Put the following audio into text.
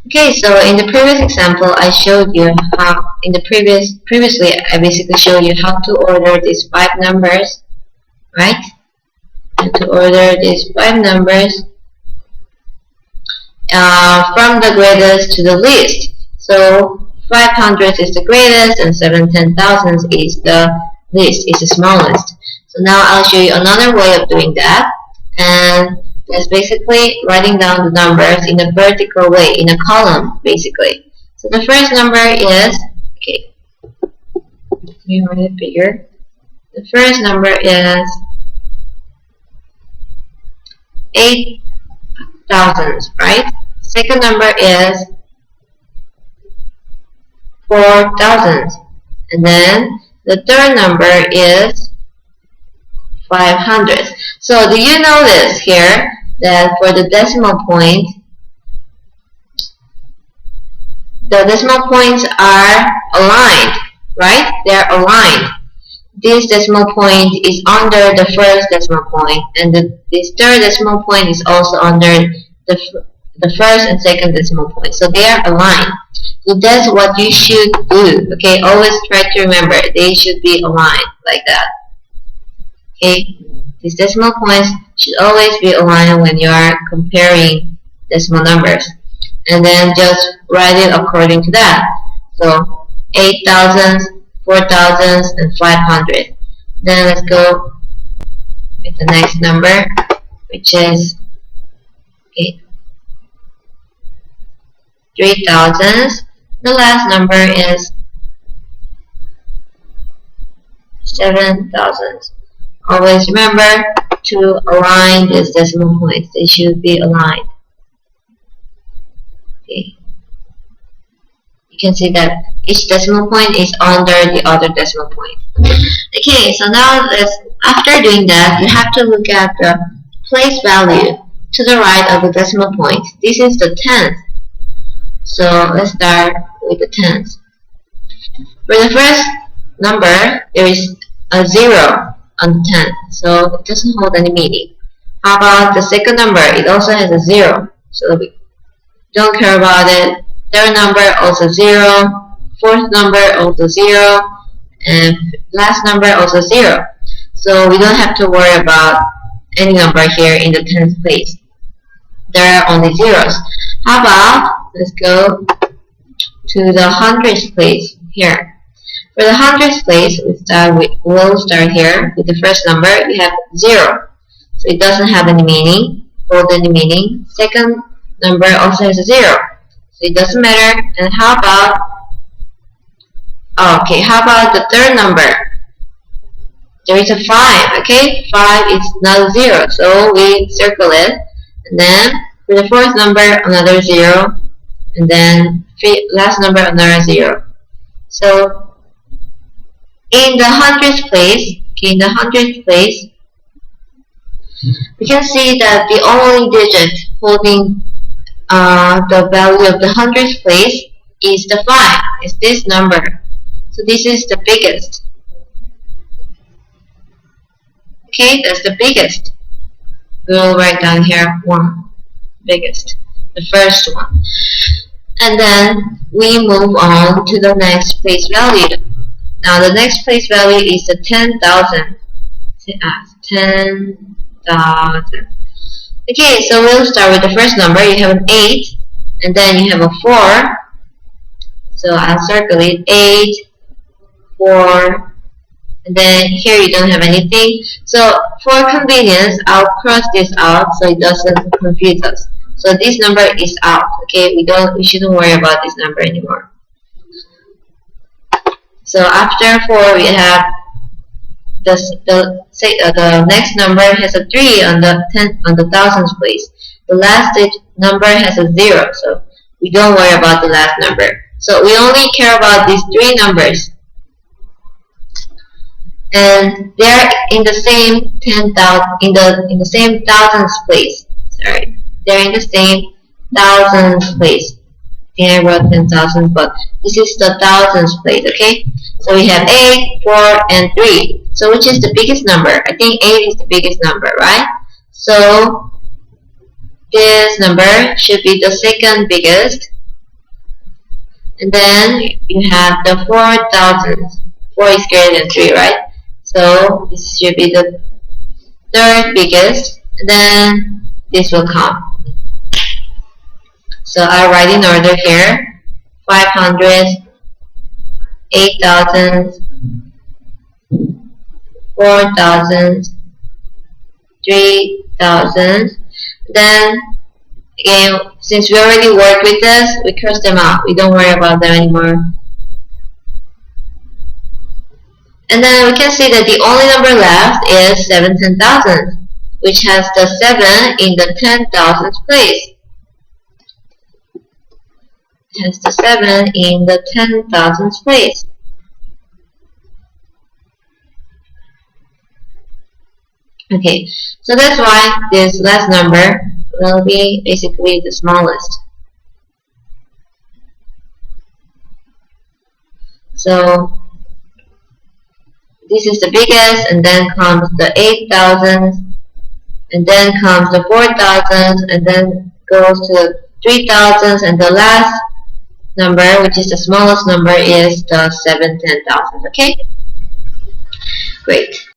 Okay, so in the previous example, I showed you how, previously, I basically showed you how to order these 5 numbers, right? And to order these 5 numbers from the greatest to the least. So 500 is the greatest and 7/10,000 is the least, is the smallest. So now I'll show you another way of doing that, and that's basically writing down the numbers in a vertical way, in a column, basically. So the first number is, okay, let me write it bigger. The first number is 8,000, right? Second number is 4,000, and then the third number is 500. So do you notice here that for the decimal point, the decimal points are aligned, right? They're aligned. This decimal point is under the first decimal point, and this third decimal point is also under the first and second decimal point. So they are aligned. So that's what you should do. Okay, always try to remember they should be aligned like that. Okay, these decimal points should always be aligned when you are comparing decimal numbers, and then just write it according to that. So 8,000, 4,000, and 500. Then let's go with the next number, which is 3,000. The last number is 7,000. Always remember to align these decimal points. They should be aligned. Okay. You can see that each decimal point is under the other decimal point. Okay, so now after doing that, you have to look at the place value to the right of the decimal point. This is the 10th. So let's start with the 10th. For the first number, there is a 0 on the 10th, so it doesn't hold any meaning. How about the second number? It also has a 0, so we don't care about it. Third number also 0, fourth number also 0, and last number also 0. So we don't have to worry about any number here in the 10th place. There are only zeros. How about, let's go to the 100th place here. For the 100th place, we'll start here with the first number. We have 0, so it doesn't have any meaning, hold any meaning. Second number also has a 0, so it doesn't matter. And how about, how about the third number? There is a 5, okay? 5 is not a 0, so we circle it. And then for the fourth number, another 0, and then last number, another 0. So in the 100th place, we can see that the only digit holding the value of the 100th place is the 5, is this number. So this is the biggest. Okay, that's the biggest. We'll write down here 1, biggest, the first one. And then we move on to the next place value. Now the next place value is the 10,000. 10,000. Okay, so we'll start with the first number. You have an 8, and then you have a 4. So I'll circle it. 8, 4, and then here you don't have anything. So for convenience, I'll cross this out so it doesn't confuse us. So this number is out. Okay, we shouldn't worry about this number anymore. So after 4, we have the next number has a 3 on the thousands place. The last number has a 0, so we don't worry about the last number. So we only care about these 3 numbers, and they're in the same 10,000 in the same thousands place. Sorry, they're in the same thousands place. I think I wrote 10,000, but this is the thousands place. Okay, so we have 8, 4, and 3. So which is the biggest number? I think 8 is the biggest number, right? So this number should be the second biggest. And then you have the 4,000. 4 is greater than 3, right? So this should be the third biggest. And then this will come. So I write in order here: 500, 8,000, 4,000, 3,000. Then again, since we already worked with this, we cross them out. We don't worry about them anymore. And then we can see that the only number left is 10,000, which has the 7 in the 10,000th place. It has the 7 in the 10,000th place. Okay, so that's why this last number will be basically the smallest. So this is the biggest, and then comes the 8,000, and then comes the 4,000, and then goes to 3,000, and the last number, which is the smallest number, is the 10,000. Okay? Great.